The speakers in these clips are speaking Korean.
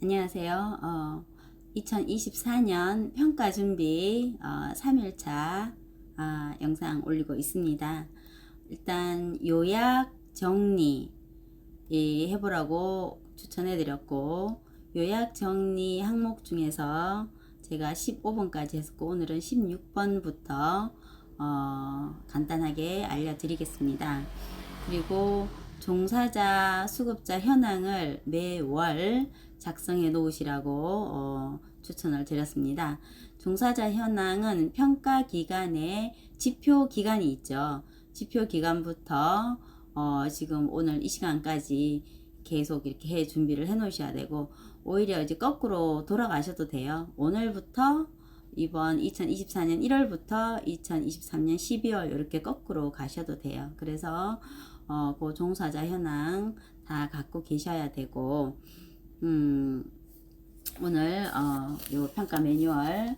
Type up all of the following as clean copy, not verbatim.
안녕하세요. 2024년 평가 준비 3일차 영상 올리고 있습니다. 일단 요약 정리 해보라고 추천해 드렸고, 요약 정리 항목 중에서 제가 15번까지 했었고 오늘은 16번부터 간단하게 알려드리겠습니다. 그리고 종사자 수급자 현황을 매월 작성해 놓으시라고 추천을 드렸습니다. 종사자 현황은 평가 기간에 지표 기간이 있죠. 지표 기간부터 지금 오늘 이 시간까지 계속 이렇게 준비를 해 놓으셔야 되고, 오히려 이제 거꾸로 돌아가셔도 돼요. 오늘부터 이번 2024년 1월부터 2023년 12월 이렇게 거꾸로 가셔도 돼요. 그래서 그 종사자 현황 다 갖고 계셔야 되고, 오늘 요 평가 매뉴얼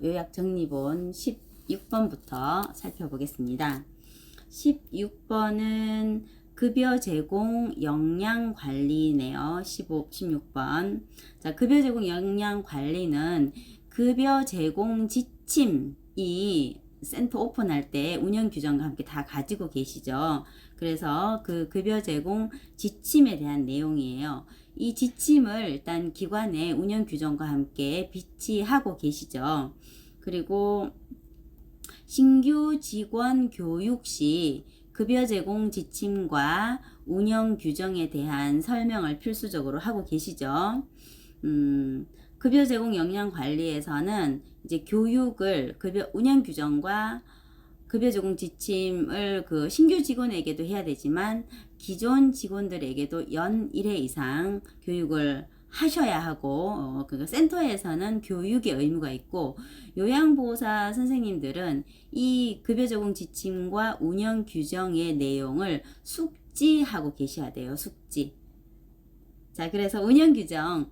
요약 정리본 16번부터 살펴보겠습니다. 16번은 급여 제공 역량 관리네요. 16번. 자, 급여 제공 역량 관리는 급여 제공 지침이 센터 오픈할 때 운영 규정과 함께 다 가지고 계시죠. 그래서 그 급여 제공 지침에 대한 내용이에요. 이 지침을 일단 기관의 운영 규정과 함께 비치하고 계시죠. 그리고 신규 직원 교육 시 급여 제공 지침과 운영 규정에 대한 설명을 필수적으로 하고 계시죠. 급여 제공 역량 관리에서는 이제 교육을 급여 운영 규정과 급여 제공 지침을 그 신규 직원에게도 해야 되지만 기존 직원들에게도 연 1회 이상 교육을 하셔야 하고, 그 센터에서는 교육의 의무가 있고, 요양보호사 선생님들은 이 급여 제공 지침과 운영 규정의 내용을 숙지하고 계셔야 돼요. 숙지. 자, 그래서 운영 규정,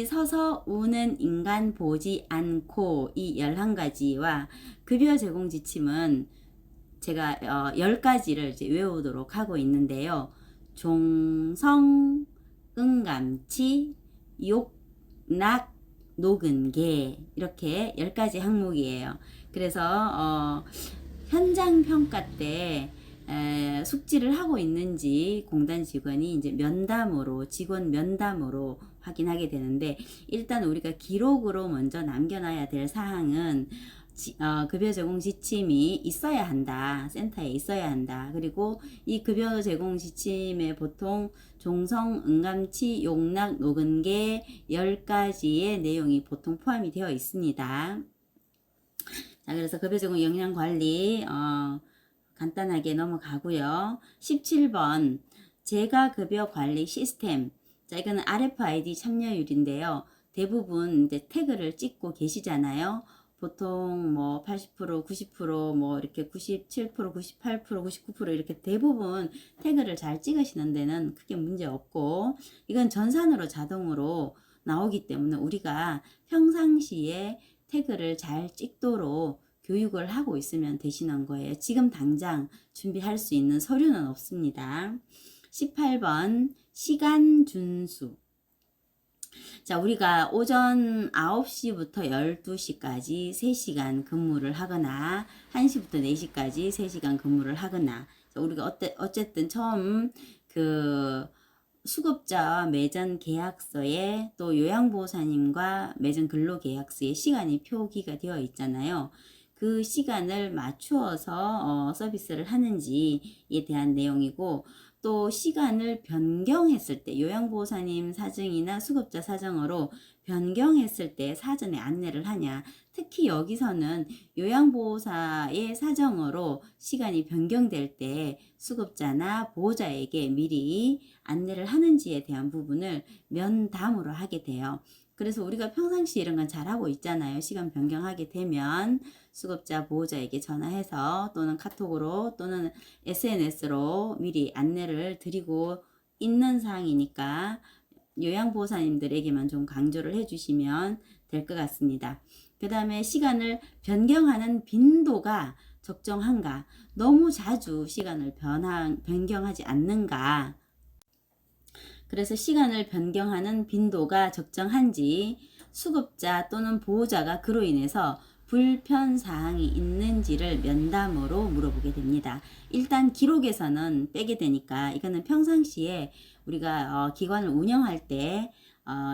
서서 우는 인간 보지 않고 이 11가지와 급여 제공 지침은 제가 10가지를 이제 외우도록 하고 있는데요. 종성, 응감치, 욕락, 녹은계, 이렇게 10가지 항목이에요. 그래서 현장 평가 때 숙지를 하고 있는지 공단 직원이 이제 면담으로, 직원 면담으로 확인하게 되는데, 일단 우리가 기록으로 먼저 남겨놔야 될 사항은 급여 제공 지침이 있어야 한다. 센터에 있어야 한다. 그리고 이 급여 제공 지침에 보통 종성, 응감치, 용락, 녹은계 10가지의 내용이 보통 포함이 되어 있습니다. 자, 그래서 급여 제공 역량 관리 간단하게 넘어가고요. 17번 재가 급여 관리 시스템. 자, 이거는 RFID 참여율인데요. 대부분 이제 태그를 찍고 계시잖아요. 보통 뭐 80%, 90%, 뭐 이렇게 97%, 98%, 99% 이렇게 대부분 태그를 잘 찍으시는 데는 크게 문제 없고, 이건 전산으로 자동으로 나오기 때문에 우리가 평상시에 태그를 잘 찍도록 교육을 하고 있으면 되시는 거예요. 지금 당장 준비할 수 있는 서류는 없습니다. 18번 시간 준수. 자, 우리가 오전 9시부터 12시까지 3시간 근무를 하거나 1시부터 4시까지 3시간 근무를 하거나, 우리가 어쨌든 처음 그 수급자와 매전 계약서에 또 요양보호사님과 매전 근로계약서에 시간이 표기가 되어 있잖아요. 그 시간을 맞추어서 서비스를 하는지에 대한 내용이고, 또 시간을 변경했을 때 요양보호사님 사정이나 수급자 사정으로 변경했을 때 사전에 안내를 하냐. 특히 여기서는 요양보호사의 사정으로 시간이 변경될 때 수급자나 보호자에게 미리 안내를 하는지에 대한 부분을 면담으로 하게 돼요. 그래서 우리가 평상시 이런 건 잘하고 있잖아요. 시간 변경하게 되면 수급자 보호자에게 전화해서 또는 카톡으로 또는 SNS로 미리 안내를 드리고 있는 사항이니까 요양보호사님들에게만 좀 강조를 해주시면 될 것 같습니다. 그 다음에 시간을 변경하는 빈도가 적정한가, 너무 자주 시간을 변경하지 않는가. 그래서 시간을 변경하는 빈도가 적정한지 수급자 또는 보호자가 그로 인해서 불편 사항이 있는지를 면담으로 물어보게 됩니다. 일단 기록에서는 빼게 되니까 이거는 평상시에 우리가 기관을 운영할 때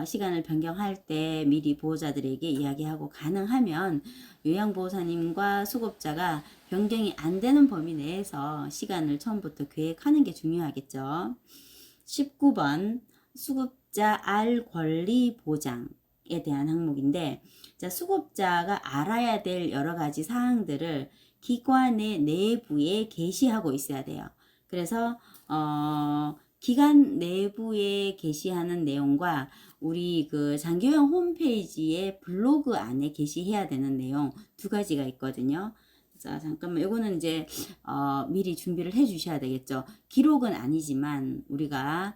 시간을 변경할 때 미리 보호자들에게 이야기하고 가능하면 요양보호사님과 수급자가 변경이 안 되는 범위 내에서 시간을 처음부터 계획하는 게 중요하겠죠. 19번 수급자 알 권리 보장에 대한 항목인데, 자, 수급자가 알아야 될 여러 가지 사항들을 기관의 내부에 게시하고 있어야 돼요. 그래서 기관 내부에 게시하는 내용과 우리 그 장기요양 홈페이지에 블로그 안에 게시해야 되는 내용 두 가지가 있거든요. 자, 잠깐만, 요거는 이제 미리 준비를 해 주셔야 되겠죠. 기록은 아니지만 우리가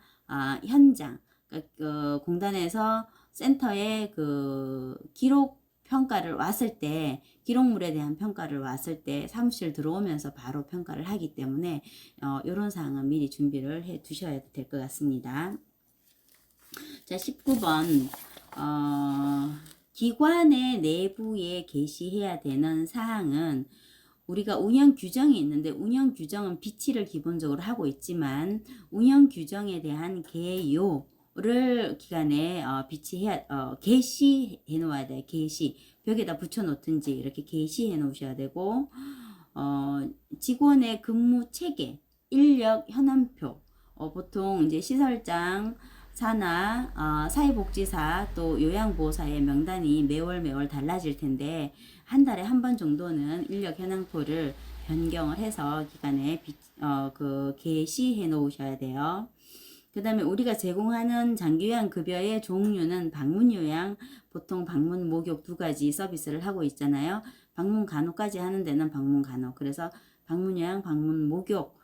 현장, 그러니까 공단에서 센터에 그 기록 평가를 왔을 때, 기록물에 대한 평가를 왔을 때 사무실 들어오면서 바로 평가를 하기 때문에 이런 사항은 미리 준비를 해 두셔야 될 것 같습니다. 자, 19번 기관의 내부에 게시해야 되는 사항은 우리가 운영 규정이 있는데, 운영 규정은 비치를 기본적으로 하고 있지만 운영 규정에 대한 개요를 기관에 게시해 놓아야 돼요. 게시, 벽에다 붙여 놓든지 이렇게 게시해 놓으셔야 되고, 직원의 근무 체계, 인력 현황표, 보통 이제 시설장 사나 사회복지사 또 요양보호사의 명단이 매월 달라질 텐데, 한 달에 한 번 정도는 인력 현황표를 변경을 해서 기관에 게시해 놓으셔야 돼요. 그 다음에 우리가 제공하는 장기요양 급여의 종류는 방문요양, 보통 방문 목욕 두 가지 서비스를 하고 있잖아요. 방문 간호까지 하는 데는 방문 간호, 그래서 방문요양, 방문 목욕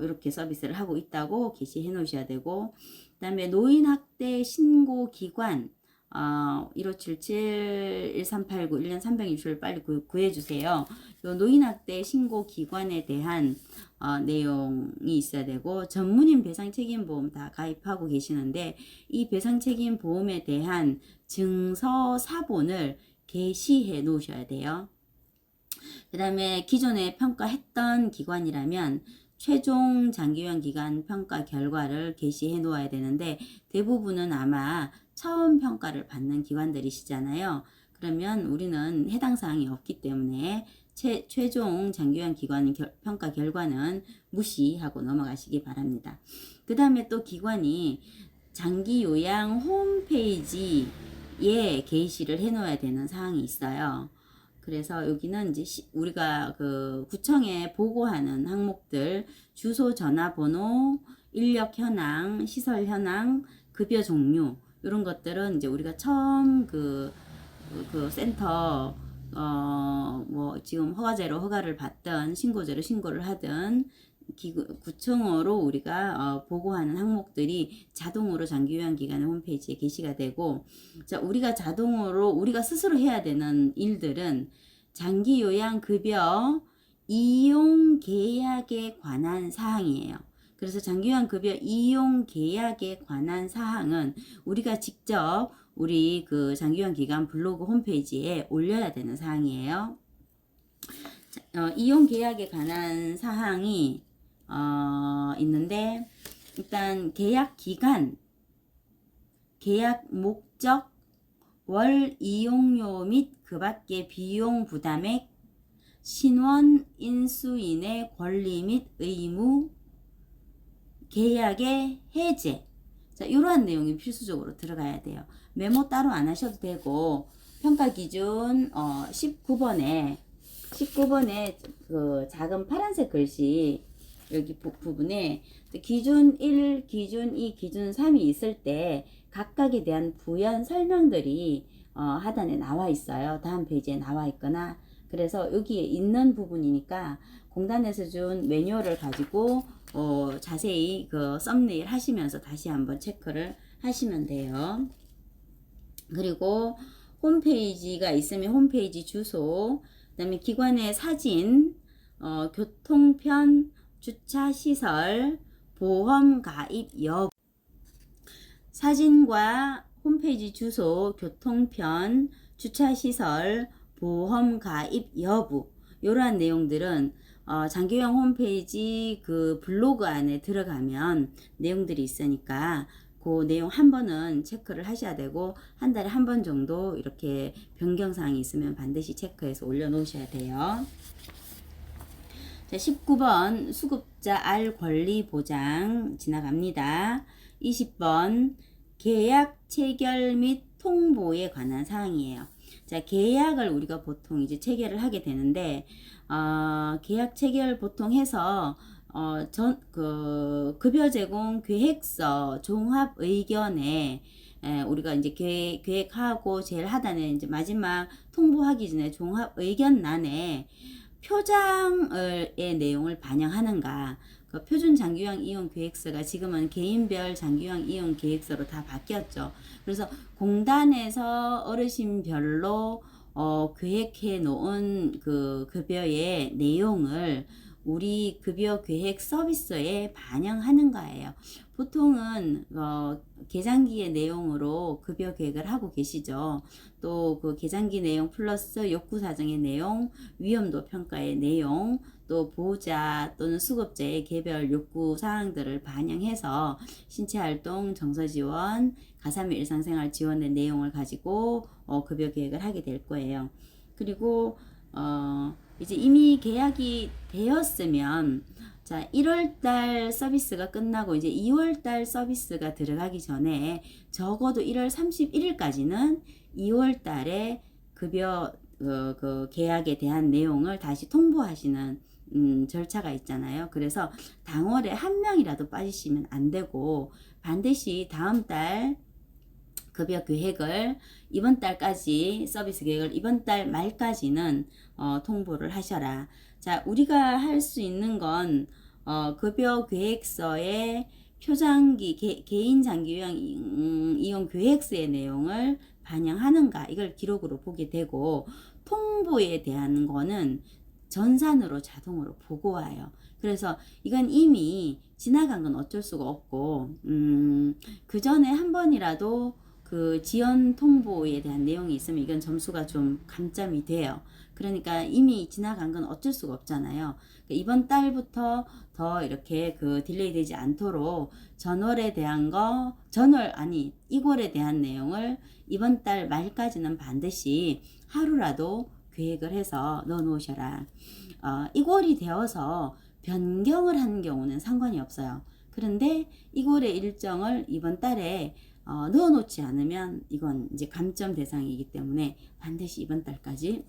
이렇게 서비스를 하고 있다고 게시해 놓으셔야 되고, 그 다음에 노인학대 신고기관 1577-1389 1년 360을 빨리 구해주세요. 요 노인학대 신고기관에 대한 내용이 있어야 되고, 전문인 배상책임보험 다 가입하고 계시는데 이 배상책임보험에 대한 증서 사본을 게시해 놓으셔야 돼요. 그 다음에 기존에 평가했던 기관이라면 최종 장기요양 기간 평가 결과를 게시해 놓아야 되는데, 대부분은 아마 처음 평가를 받는 기관들이시잖아요. 그러면 우리는 해당 사항이 없기 때문에 최종 장기요양 기관 평가 결과는 무시하고 넘어가시기 바랍니다. 그 다음에 또 기관이 장기요양 홈페이지에 게시를 해 놓아야 되는 사항이 있어요. 그래서 여기는 이제 우리가 그 구청에 보고하는 항목들, 주소, 전화번호, 인력 현황, 시설 현황, 급여 종류, 이런 것들은 이제 우리가 처음 그 센터 뭐 지금 허가제로 허가를 받든 신고제로 신고를 하든 구청으로 우리가 보고하는 항목들이 자동으로 장기요양기관의 홈페이지에 게시가 되고, 자, 우리가 자동으로 우리가 스스로 해야 되는 일들은 장기요양급여 이용계약에 관한 사항이에요. 그래서 장기요양급여 이용계약에 관한 사항은 우리가 직접 우리 그 장기요양기관 블로그 홈페이지에 올려야 되는 사항이에요. 이용계약에 관한 사항이 있는데, 일단 계약 기간, 계약 목적, 월 이용료 및 그 밖의 비용 부담액, 신원 인수인의 권리 및 의무, 계약의 해제, 자, 이러한 내용이 필수적으로 들어가야 돼요. 메모 따로 안 하셔도 되고, 평가 기준 19번에 그 작은 파란색 글씨 여기 부분에 기준 1, 기준 2, 기준 3이 있을 때 각각에 대한 부연 설명들이 하단에 나와 있어요. 다음 페이지에 나와 있거나, 그래서 여기에 있는 부분이니까 공단에서 준 매뉴얼을 가지고 자세히 그 썸네일 하시면서 다시 한번 체크를 하시면 돼요. 그리고 홈페이지가 있으면 홈페이지 주소, 그 다음에 기관의 사진, 교통편, 주차시설, 보험 가입 여부, 사진과 홈페이지 주소, 교통편, 주차시설, 보험 가입 여부 이러한 내용들은 장기요양 홈페이지 그 블로그 안에 들어가면 내용들이 있으니까 그 내용 한 번은 체크를 하셔야 되고 한 달에 한 번 정도 이렇게 변경사항이 있으면 반드시 체크해서 올려놓으셔야 돼요. 자, 19번 수급자 알 권리 보장 지나갑니다. 20번 계약 체결 및 통보에 관한 사항이에요. 자, 계약을 우리가 보통 이제 체결을 하게 되는데 계약 체결 보통 해서 급여 제공 계획서 종합 의견에 우리가 이제 계획하고 제일 하단에 이제 마지막 통보하기 전에 종합 의견란에 표장의 내용을 반영하는가. 그 표준 장기요양 이용 계획서가 지금은 개인별 장기요양 이용 계획서로 다 바뀌었죠. 그래서 공단에서 어르신별로 계획해 놓은 그 급여의 내용을 우리 급여 계획 서비스에 반영하는 거예요. 보통은 계장기의 내용으로 급여 계획을 하고 계시죠. 또 그 계장기 내용 플러스 욕구 사정의 내용, 위험도 평가의 내용, 또 보호자 또는 수급자의 개별 욕구 사항들을 반영해서 신체활동, 정서지원, 가사및 일상생활 지원의 내용을 가지고 급여 계획을 하게 될 거예요. 그리고 이제 이미 계약이 되었으면 자 1월달 서비스가 끝나고 이제 2월달 서비스가 들어가기 전에 적어도 1월 31일까지는 2월달에 급여 그 계약에 대한 내용을 다시 통보하시는 절차가 있잖아요. 그래서 당월에 한 명이라도 빠지시면 안 되고 반드시 다음 달 급여 계획을 이번 달까지 서비스 계획을 이번 달 말까지는 통보를 하셔라. 자, 우리가 할 수 있는 건 급여 계획서에 표장기 개인 장기요양 이용 계획서의 내용을 반영하는가 이걸 기록으로 보게 되고 통보에 대한 거는 전산으로 자동으로 보고 와요. 그래서 이건 이미 지나간 건 어쩔 수가 없고 그 전에 한 번이라도 그 지연 통보에 대한 내용이 있으면 이건 점수가 좀 감점이 돼요. 그러니까 이미 지나간 건 어쩔 수가 없잖아요. 그러니까 이번 달부터 더 이렇게 그 딜레이 되지 않도록 전월에 대한 거, 이월에 대한 내용을 이번 달 말까지는 반드시 하루라도 계획을 해서 넣어 놓으셔라. 이월이 되어서 변경을 하는 경우는 상관이 없어요. 그런데 이월의 일정을 이번 달에 넣어 놓지 않으면 이건 이제 감점 대상이기 때문에 반드시 이번 달까지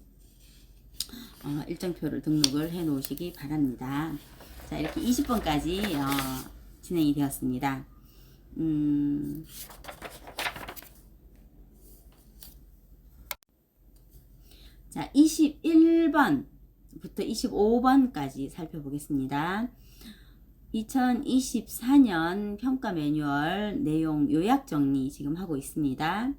일정표를 등록을 해 놓으시기 바랍니다. 자, 이렇게 20번까지 진행이 되었습니다. 자, 21번부터 25번까지 살펴보겠습니다. 2024년 평가 매뉴얼 내용 요약 정리 지금 하고 있습니다.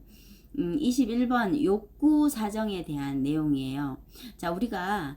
21번 욕구 사정에 대한 내용이에요. 자, 우리가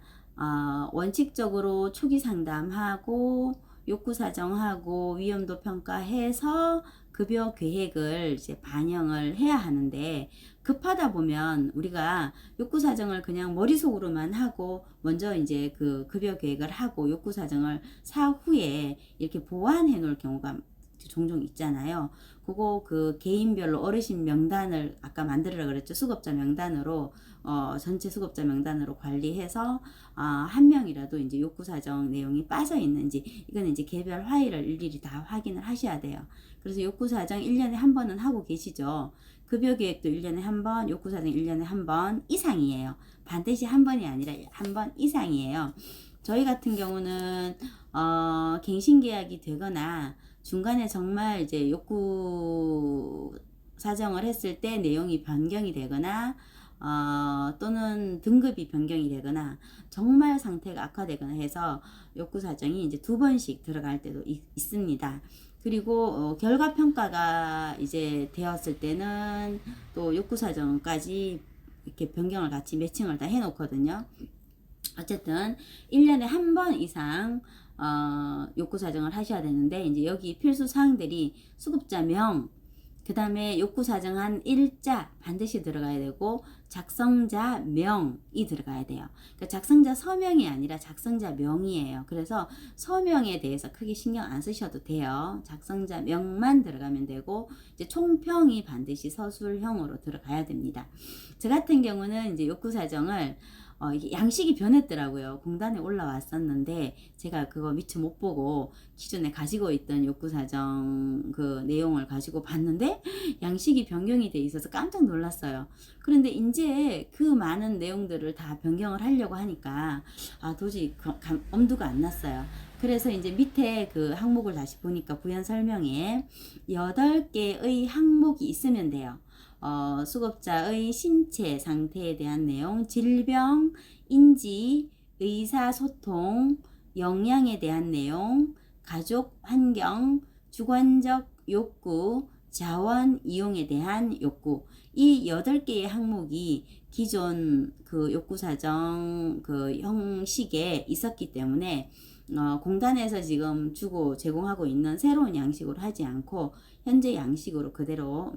원칙적으로 초기 상담하고 욕구 사정하고 위험도 평가해서 급여 계획을 이제 반영을 해야 하는데 급하다 보면 우리가 욕구 사정을 그냥 머릿속으로만 하고 먼저 이제 그 급여 계획을 하고 욕구 사정을 사후에 이렇게 보완해 놓을 경우가 종종 있잖아요. 그거 그 개인별로 어르신 명단을 아까 만들으라 그랬죠. 수급자 명단으로 전체 수급자 명단으로 관리해서 한 명이라도 이제 욕구 사정 내용이 빠져 있는지 이거는 이제 개별 파일을 일일이 다 확인을 하셔야 돼요. 그래서 욕구 사정 1년에 한 번은 하고 계시죠. 급여 계획도 1년에 한 번, 욕구 사정 1년에 한 번 이상이에요. 반드시 한 번이 아니라 한 번 이상이에요. 저희 같은 경우는 갱신 계약이 되거나 중간에 정말 이제 욕구 사정을 했을 때 내용이 변경이 되거나 또는 등급이 변경이 되거나 정말 상태가 악화되거나 해서 욕구 사정이 이제 2번씩 들어갈 때도 있습니다. 그리고 결과 평가가 이제 되었을 때는 또 욕구 사정까지 이렇게 변경을 같이 매칭을 다 해 놓거든요. 어쨌든 1년에 한 번 이상 욕구 사정을 하셔야 되는데 이제 여기 필수 사항들이 수급자명, 그 다음에 욕구 사정한 일자 반드시 들어가야 되고 작성자 명이 들어가야 돼요. 그러니까 작성자 서명이 아니라 작성자 명이에요. 그래서 서명에 대해서 크게 신경 안 쓰셔도 돼요. 작성자 명만 들어가면 되고 이제 총평이 반드시 서술형으로 들어가야 됩니다. 저 같은 경우는 이제 욕구 사정을 이게 양식이 변했더라고요. 공단에 올라왔었는데 제가 그거 미처 못 보고 기존에 가지고 있던 욕구사정 그 내용을 가지고 봤는데 양식이 변경이 돼 있어서 깜짝 놀랐어요. 그런데 이제 그 많은 내용들을 다 변경을 하려고 하니까 도저히 엄두가 안 났어요. 그래서 이제 밑에 그 항목을 다시 보니까 부연 설명에 8개의 항목이 있으면 돼요. 수급자의 신체 상태에 대한 내용, 질병, 인지, 의사소통, 역량에 대한 내용, 가족 환경, 주관적 욕구, 자원 이용에 대한 욕구. 이 8개의 항목이 기존 그 욕구사정 그 형식에 있었기 때문에 공단에서 지금 제공하고 있는 새로운 양식으로 하지 않고 현재 양식으로 그대로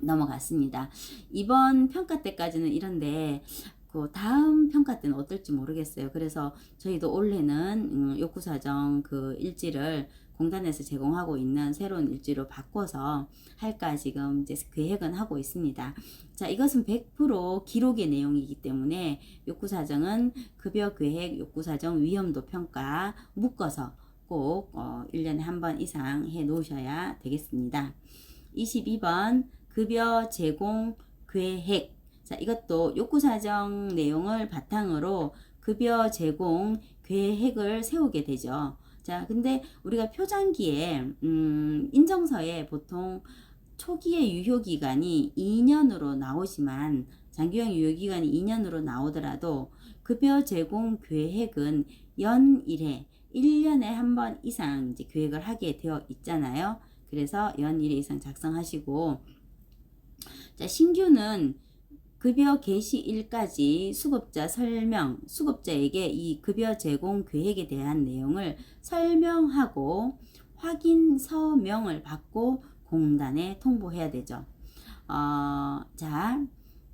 넘어갔습니다. 이번 평가 때까지는 이런데 그 다음 평가 때는 어떨지 모르겠어요. 그래서 저희도 올해는 욕구사정 그 일지를 공단에서 제공하고 있는 새로운 일지로 바꿔서 할까 지금 이제 계획은 하고 있습니다. 자, 이것은 100% 기록의 내용이기 때문에 욕구사정은 급여계획, 욕구사정 위험도 평가 묶어서 꼭 1년에 한 번 이상 해 놓으셔야 되겠습니다. 22번 급여 제공 계획. 자, 이것도 욕구사정 내용을 바탕으로 급여 제공 계획을 세우게 되죠. 자, 근데 우리가 표창기에 인정서에 보통 초기의 유효기간이 2년으로 나오지만 장기형 유효기간이 2년으로 나오더라도 급여 제공 계획은 연 1회 1년에 한 번 이상 이제 계획을 하게 되어 있잖아요. 그래서 연 1회 이상 작성하시고, 자, 신규는 급여 개시일까지 수급자에게 이 급여 제공 계획에 대한 내용을 설명하고 확인 서명을 받고 공단에 통보해야 되죠. 자,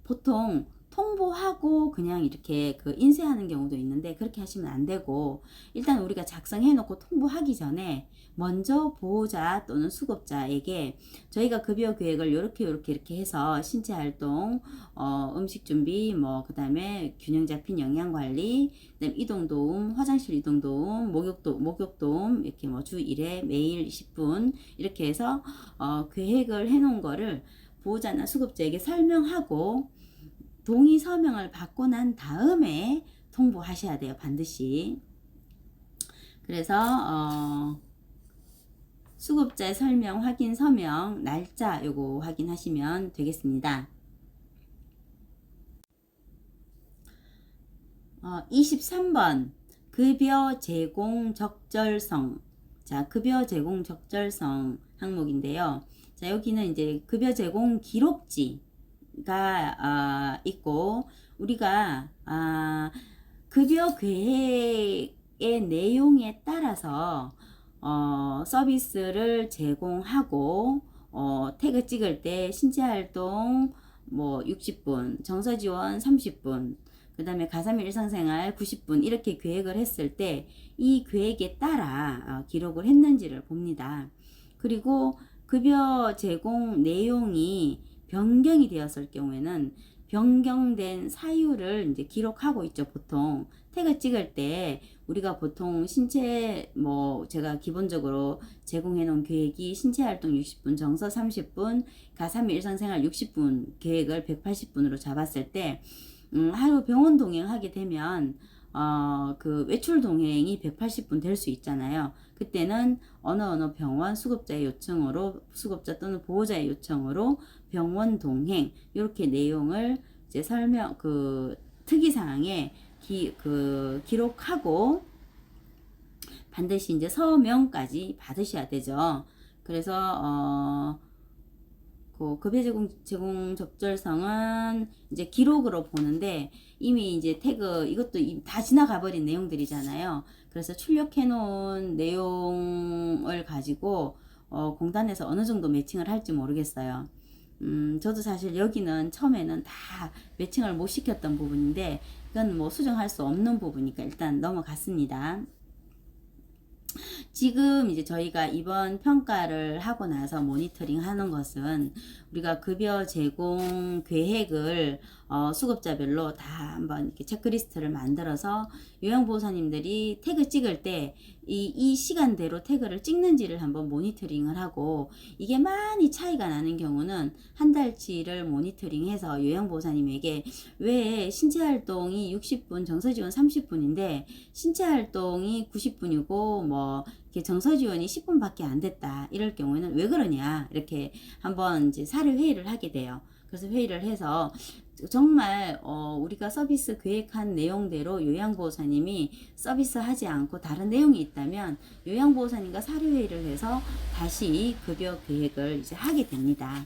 보통 통보하고 그냥 이렇게 그 인쇄하는 경우도 있는데 그렇게 하시면 안 되고, 일단 우리가 작성해 놓고 통보하기 전에 먼저 보호자 또는 수급자에게 저희가 급여 계획을 이렇게 해서 신체 활동, 음식 준비, 그 다음에 균형 잡힌 영양 관리, 그다음에 이동 도움, 화장실 이동 도움, 목욕 도움 이렇게 주 1회 매일 10분 이렇게 해서 계획을 해 놓은 거를 보호자나 수급자에게 설명하고 동의 서명을 받고 난 다음에 통보하셔야 돼요. 반드시. 그래서 수급자의 설명, 확인, 서명, 날짜 요거 확인하시면 되겠습니다. 23번 급여 제공 적절성. 자, 급여 제공 적절성 항목인데요. 자, 여기는 이제 급여 제공 기록지가 있고, 우리가 급여 계획의 내용에 따라서 서비스를 제공하고 태그 찍을 때 신체활동 60분, 정서지원 30분, 그 다음에 가삼일 일상생활 90분 이렇게 계획을 했을 때 이 계획에 따라 기록을 했는지를 봅니다. 그리고 급여 제공 내용이 변경이 되었을 경우에는 변경된 사유를 이제 기록하고 있죠. 보통 태그 찍을 때 우리가 보통 신체 제가 기본적으로 제공해 놓은 계획이 신체 활동 60분, 정서 30분, 가삼일 일상생활 60분 계획을 180분으로 잡았을 때 하루 병원 동행하게 되면 그 외출 동행이 180분 될 수 있잖아요. 그때는 어느 병원 수급자 또는 보호자의 요청으로 병원 동행 이렇게 내용을 이제 특이사항에 기록하고 반드시 이제 서명까지 받으셔야 되죠. 그래서 그 급여 제공 적절성은 이제 기록으로 보는데 이미 이제 태그 이것도 다 지나가 버린 내용들이잖아요. 그래서 출력해 놓은 내용을 가지고 공단에서 어느 정도 매칭을 할지 모르겠어요. 저도 사실 여기는 처음에는 다 매칭을 못 시켰던 부분인데 이건 뭐 수정할 수 없는 부분이니까 일단 넘어갔습니다. 지금 이제 저희가 이번 평가를 하고 나서 모니터링 하는 것은 우리가 급여 제공 계획을 수급자별로 다 한번 이렇게 체크리스트를 만들어서 요양보호사님들이 태그 찍을 때 이 시간대로 태그를 찍는지를 한번 모니터링을 하고, 이게 많이 차이가 나는 경우는 한 달치를 모니터링해서 요양보호사님에게 왜 신체활동이 60분, 정서지원 30분인데 신체활동이 90분이고 뭐 정서지원이 10분밖에 안 됐다, 이럴 경우에는 왜 그러냐, 이렇게 한번 이제 사례 회의를 하게 돼요. 그래서 회의를 해서 정말 우리가 서비스 계획한 내용대로 요양보호사님이 서비스하지 않고 다른 내용이 있다면 요양보호사님과 사례회의를 해서 다시 급여 계획을 이제 하게 됩니다.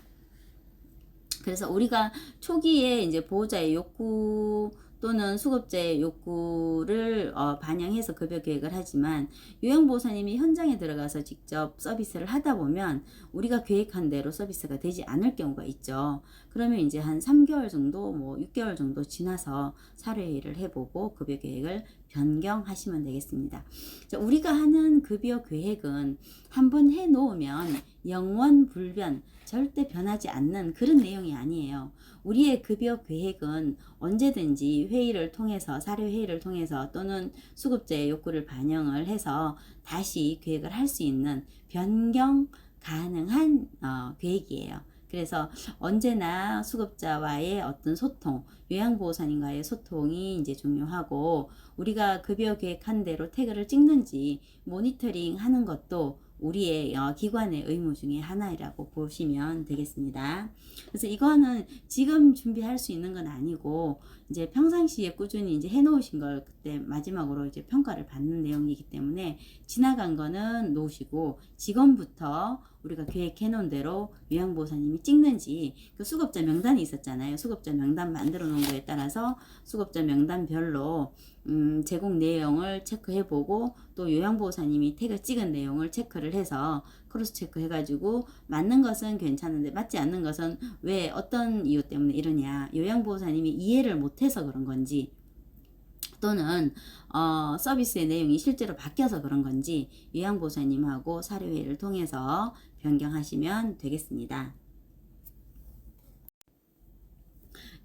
그래서 우리가 초기에 이제 보호자의 욕구 또는 수급자의 욕구를 반영해서 급여 계획을 하지만 요양보호사님이 현장에 들어가서 직접 서비스를 하다 보면 우리가 계획한 대로 서비스가 되지 않을 경우가 있죠. 그러면 이제 한 3개월 정도, 뭐 6개월 정도 지나서 사례회의를 해보고 급여 계획을 변경하시면 되겠습니다. 자, 우리가 하는 급여 계획은 한번 해놓으면 영원 불변, 절대 변하지 않는 그런 내용이 아니에요. 우리의 급여 계획은 언제든지 회의를 통해서, 사례 회의를 통해서 또는 수급자의 욕구를 반영을 해서 다시 계획을 할 수 있는 변경 가능한 계획이에요. 그래서 언제나 수급자와의 어떤 소통, 요양보호사님과의 소통이 이제 중요하고, 우리가 급여 계획한 대로 태그를 찍는지 모니터링 하는 것도 우리의 기관의 의무 중에 하나라고 보시면 되겠습니다. 그래서 이거는 지금 준비할 수 있는 건 아니고 이제 평상시에 꾸준히 이제 해놓으신 걸 그때 마지막으로 이제 평가를 받는 내용이기 때문에 지나간 거는 놓으시고 지금부터 우리가 계획해 놓은 대로 요양보호사님이 찍는지, 그 수급자 명단이 있었잖아요. 수급자 명단 만들어 놓은 거에 따라서 수급자 명단별로 제공 내용을 체크해 보고 또 요양보호사님이 태그 찍은 내용을 체크를 해서 크로스 체크 해가지고 맞는 것은 괜찮은데 맞지 않는 것은 왜 어떤 이유 때문에 이러냐, 요양보호사님이 이해를 못해서 그런 건지 또는 서비스의 내용이 실제로 바뀌어서 그런 건지 요양보호사님하고 사례회의를 통해서 변경하시면 되겠습니다.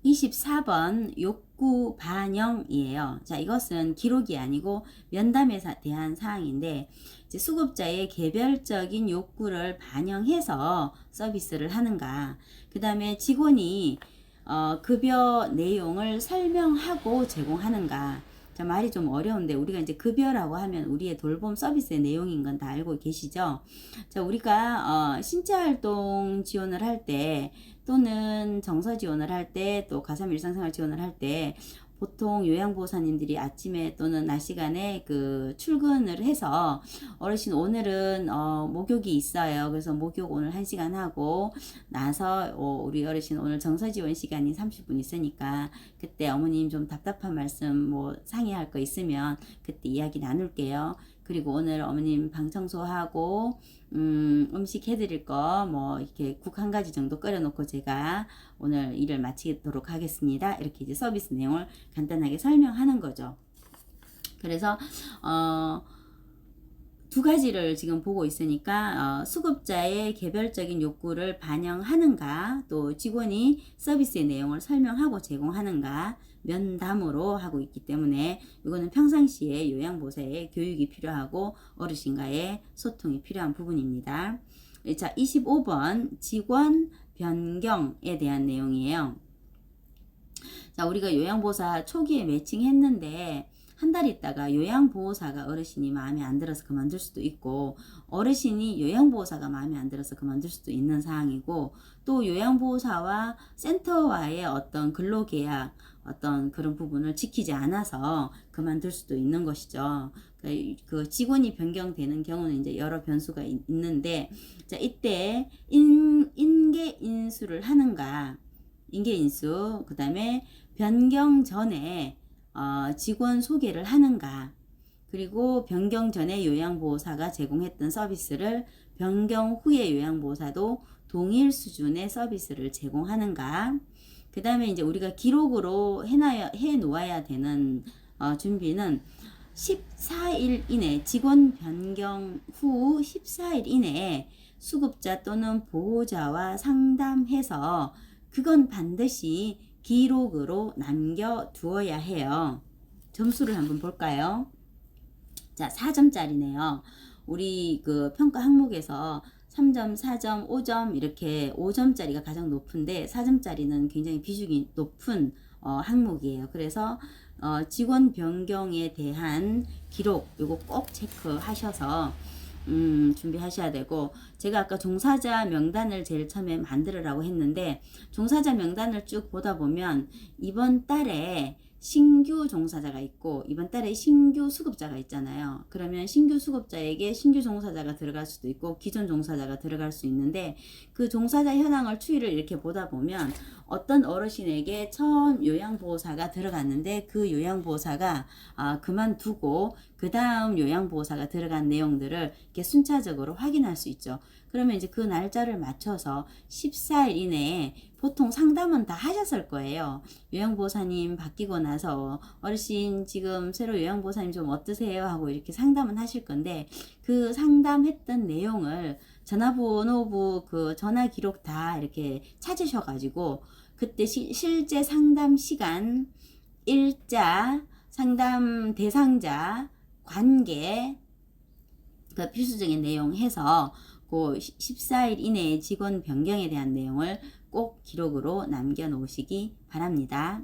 24번 욕구 반영이에요. 자, 이것은 기록이 아니고 면담에 대한 사항인데, 이제 수급자의 개별적인 욕구를 반영해서 서비스를 하는가, 그 다음에 직원이 급여 내용을 설명하고 제공하는가. 자, 말이 좀 어려운데 우리가 이제 급여라고 하면 우리의 돌봄 서비스의 내용인 건 다 알고 계시죠? 자, 우리가 신체활동 지원을 할 때 또는 정서 지원을 할 때 또 가삼 일상생활 지원을 할 때 보통 요양보호사님들이 아침에 또는 낮 시간에 그 출근을 해서 어르신 오늘은 목욕이 있어요. 그래서 목욕 오늘 1시간 하고 나서 우리 어르신 오늘 정서지원 시간이 30분 있으니까 그때 어머님 좀 답답한 말씀 뭐 상의할 거 있으면 그때 이야기 나눌게요. 그리고 오늘 어머님 방 청소하고 음식 해드릴 거 뭐 이렇게 국 한 가지 정도 끓여놓고 제가 오늘 일을 마치도록 하겠습니다. 이렇게 이제 서비스 내용을 간단하게 설명하는 거죠. 그래서 두 가지를 지금 보고 있으니까 수급자의 개별적인 욕구를 반영하는가, 또 직원이 서비스의 내용을 설명하고 제공하는가 면담으로 하고 있기 때문에 이거는 평상시에 요양보호사의 교육이 필요하고 어르신과의 소통이 필요한 부분입니다. 자, 25번 직원 변경에 대한 내용이에요. 자, 우리가 요양보호사 초기에 매칭했는데 한 달 있다가 요양보호사가 어르신이 마음에 안 들어서 그만둘 수도 있고, 어르신이 요양보호사가 마음에 안 들어서 그만둘 수도 있는 상황이고, 또 요양보호사와 센터와의 어떤 근로계약 어떤 그런 부분을 지키지 않아서 그만둘 수도 있는 것이죠. 그 직원이 변경되는 경우는 이제 여러 변수가 있는데, 자, 이때 인계 인수를 하는가, 인계 인수, 그 다음에 변경 전에 직원 소개를 하는가, 그리고 변경 전에 요양보호사가 제공했던 서비스를 변경 후의 요양보호사도 동일 수준의 서비스를 제공하는가. 그 다음에 이제 우리가 기록으로 해 놓아야 되는 준비는 14일 이내, 직원 변경 후 14일 이내에 수급자 또는 보호자와 상담해서 그건 반드시 기록으로 남겨두어야 해요. 점수를 한번 볼까요? 자, 4점짜리네요. 우리 그 평가 항목에서 3점, 4점, 5점 이렇게 5점짜리가 가장 높은데 4점짜리는 굉장히 비중이 높은 항목이에요. 그래서 직원 변경에 대한 기록 요거 꼭 체크하셔서 준비하셔야 되고, 제가 아까 종사자 명단을 제일 처음에 만들으라고 했는데 종사자 명단을 쭉 보다 보면 이번 달에 신규 종사자가 있고 이번 달에 신규 수급자가 있잖아요. 그러면 신규 수급자에게 신규 종사자가 들어갈 수도 있고 기존 종사자가 들어갈 수 있는데, 그 종사자 현황을 추이를 이렇게 보다 보면 어떤 어르신에게 처음 요양보호사가 들어갔는데 그 요양보호사가 그만두고 그 다음 요양보호사가 들어간 내용들을 이렇게 순차적으로 확인할 수 있죠. 그러면 이제 그 날짜를 맞춰서 14일 이내에 보통 상담은 다 하셨을 거예요. 요양보호사님 바뀌고 나서 어르신 지금 새로 요양보호사님 좀 어떠세요? 하고 이렇게 상담은 하실 건데, 그 상담했던 내용을 전화번호부 그 전화 기록 다 이렇게 찾으셔가지고 그때 실제 상담 시간, 일자, 상담 대상자, 관계, 그 필수적인 내용 해서 그 14일 이내에 직원 변경에 대한 내용을 꼭 기록으로 남겨 놓으시기 바랍니다.